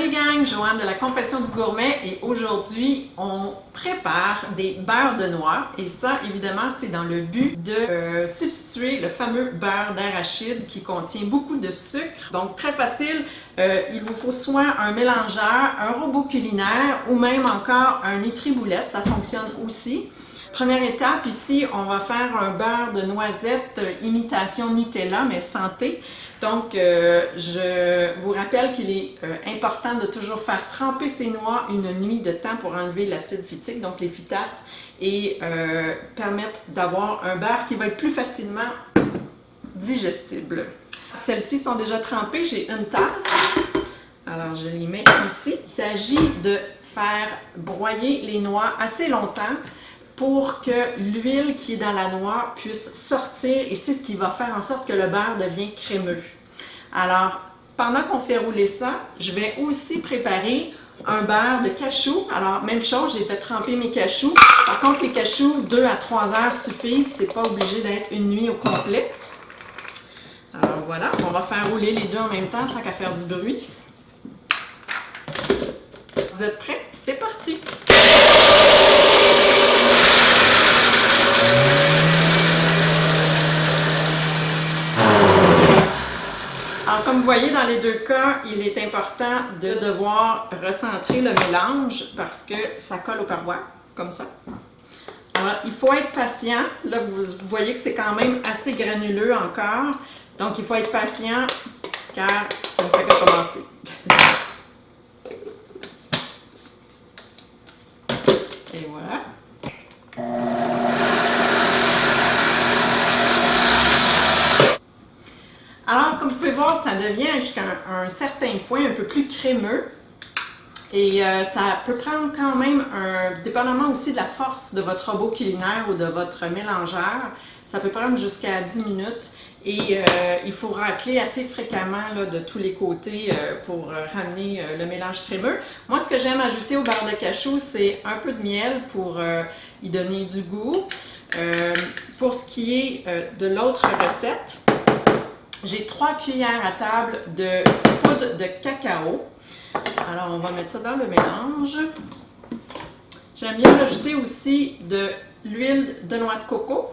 Salut gang, Joanne de la Confession du Gourmet et aujourd'hui on prépare des beurres de noix et ça évidemment c'est dans le but de substituer le fameux beurre d'arachide qui contient beaucoup de sucre. Donc très facile, il vous faut soit un mélangeur, un robot culinaire ou même encore un Nutri-Boulette, ça fonctionne aussi. Première étape, ici, on va faire un beurre de noisette imitation Nutella, mais santé. Donc, je vous rappelle qu'il est important de toujours faire tremper ces noix une nuit de temps pour enlever l'acide phytique, donc les phytates, et permettre d'avoir un beurre qui va être plus facilement digestible. Celles-ci sont déjà trempées, j'ai une tasse. Alors, je les mets ici. Il s'agit de faire broyer les noix assez longtemps pour que l'huile qui est dans la noix puisse sortir et c'est ce qui va faire en sorte que le beurre devient crémeux. Alors, pendant qu'on fait rouler ça, je vais aussi préparer un beurre de cachou. Alors, même chose, j'ai fait tremper mes cachous. Par contre, les cachous, 2 à 3 heures suffisent, c'est pas obligé d'être une nuit au complet. Alors voilà, on va faire rouler les deux en même temps, tant qu'à faire du bruit. Vous êtes prêts? C'est parti! Alors, comme vous voyez, dans les deux cas, il est important de devoir recentrer le mélange parce que ça colle aux parois, comme ça. Alors, il faut être patient. Là, vous voyez que c'est quand même assez granuleux encore. Donc, il faut être patient car ça ne fait que commencer. Et voilà. Alors, comme vous pouvez voir, ça devient jusqu'à un certain point un peu plus crémeux. Et ça peut prendre quand même, dépendamment aussi de la force de votre robot culinaire ou de votre mélangeur, ça peut prendre jusqu'à 10 minutes. Et il faut racler assez fréquemment là, de tous les côtés pour ramener le mélange crémeux. Moi, ce que j'aime ajouter au beurre de cachou, c'est un peu de miel pour y donner du goût. Pour ce qui est de l'autre recette, j'ai 3 cuillères à table de poudre de cacao. Alors, on va mettre ça dans le mélange. J'aime bien rajouter aussi de l'huile de noix de coco.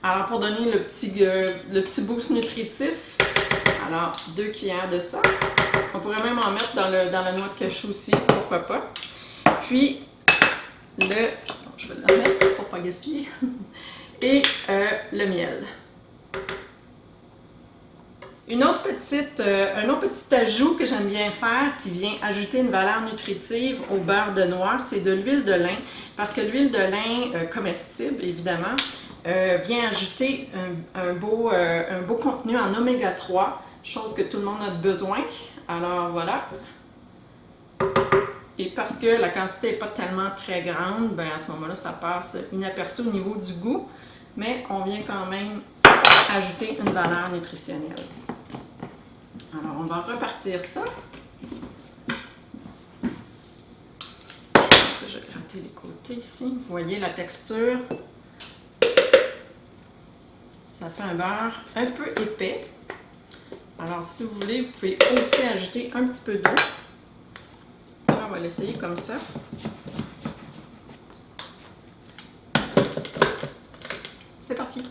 Alors, pour donner le petit boost nutritif, alors 2 cuillères de ça. On pourrait même en mettre dans la noix de cachou aussi, pourquoi pas. Puis, je vais le remettre pour ne pas gaspiller. Et le miel. Un autre petit ajout que j'aime bien faire qui vient ajouter une valeur nutritive au beurre de noix, c'est de l'huile de lin. Parce que l'huile de lin comestible, évidemment, vient ajouter un beau contenu en oméga 3, chose que tout le monde a besoin. Alors voilà. Et parce que la quantité n'est pas tellement très grande, ben à ce moment-là, ça passe inaperçu au niveau du goût, mais on vient quand même ajouter une valeur nutritionnelle. Alors, on va repartir ça. Je pense que je vais gratter les côtés ici. Vous voyez la texture. Ça fait un beurre un peu épais. Alors, si vous voulez, vous pouvez aussi ajouter un petit peu d'eau. On va l'essayer comme ça. C'est parti!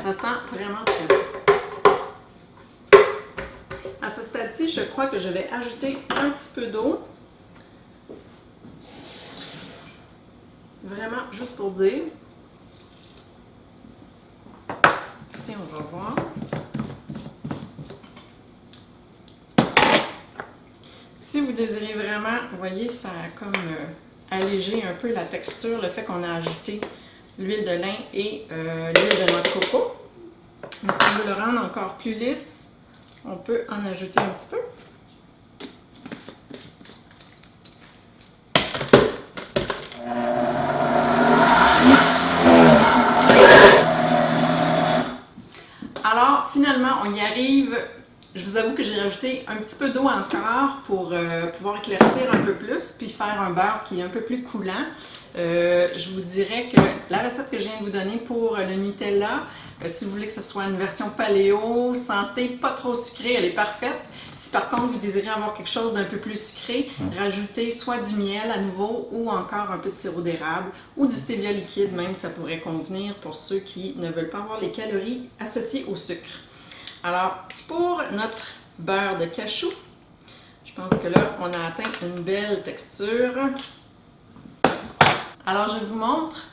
Ça sent vraiment très bon. À ce stade-ci, je crois que je vais ajouter un petit peu d'eau. Vraiment, juste pour dire. Ici, on va voir. Si vous désirez vraiment, vous voyez, ça a comme allégé un peu la texture, le fait qu'on a ajouté l'huile de lin et l'huile de noix de coco. Mais si on veut le rendre encore plus lisse, on peut en ajouter un petit peu. Alors, finalement, on y arrive. Je vous avoue que j'ai rajouté un petit peu d'eau encore pour pouvoir éclaircir un peu plus, puis faire un beurre qui est un peu plus coulant. Je vous dirais que la recette que je viens de vous donner pour le Nutella, si vous voulez que ce soit une version paléo, santé, pas trop sucrée, elle est parfaite. Si par contre vous désirez avoir quelque chose d'un peu plus sucré, rajoutez soit du miel à nouveau ou encore un peu de sirop d'érable ou du stevia liquide même, ça pourrait convenir pour ceux qui ne veulent pas avoir les calories associées au sucre. Alors, pour notre beurre de cachou, je pense que là, on a atteint une belle texture. Alors, je vous montre.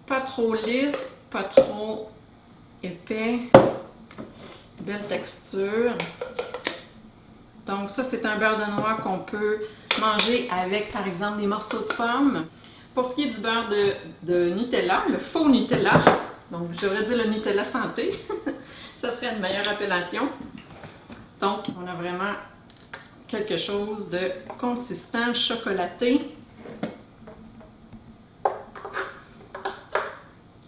Pas trop lisse, pas trop épais. Belle texture. Donc ça, c'est un beurre de noix qu'on peut manger avec, par exemple, des morceaux de pommes. Pour ce qui est du beurre de Nutella, le faux Nutella, donc j'aurais dit le Nutella santé, ça serait une meilleure appellation. Donc, on a vraiment quelque chose de consistant, chocolaté.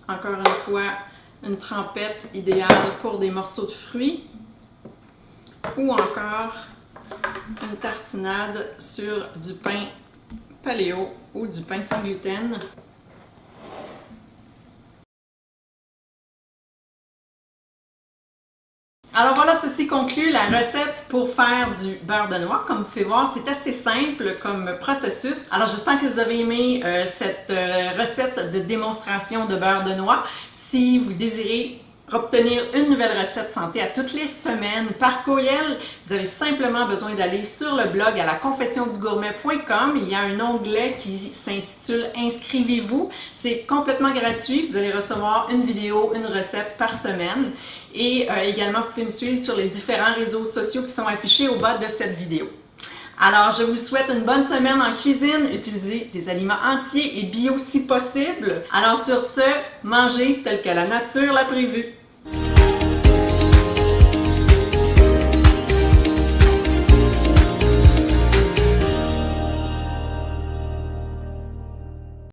Encore une fois, une trempette idéale pour des morceaux de fruits ou encore une tartinade sur du pain paléo ou du pain sans gluten. Alors voilà, ceci conclut la recette pour faire du beurre de noix. Comme vous pouvez voir, c'est assez simple comme processus. Alors j'espère que vous avez aimé cette recette de démonstration de beurre de noix. Si vous désirez obtenir une nouvelle recette santé à toutes les semaines par courriel, vous avez simplement besoin d'aller sur le blog à laconfessiondugourmet.com. Il y a un onglet qui s'intitule « Inscrivez-vous ». C'est complètement gratuit. Vous allez recevoir une vidéo, une recette par semaine. Et également, vous pouvez me suivre sur les différents réseaux sociaux qui sont affichés au bas de cette vidéo. Alors, je vous souhaite une bonne semaine en cuisine. Utilisez des aliments entiers et bio si possible. Alors sur ce, mangez tel que la nature l'a prévu.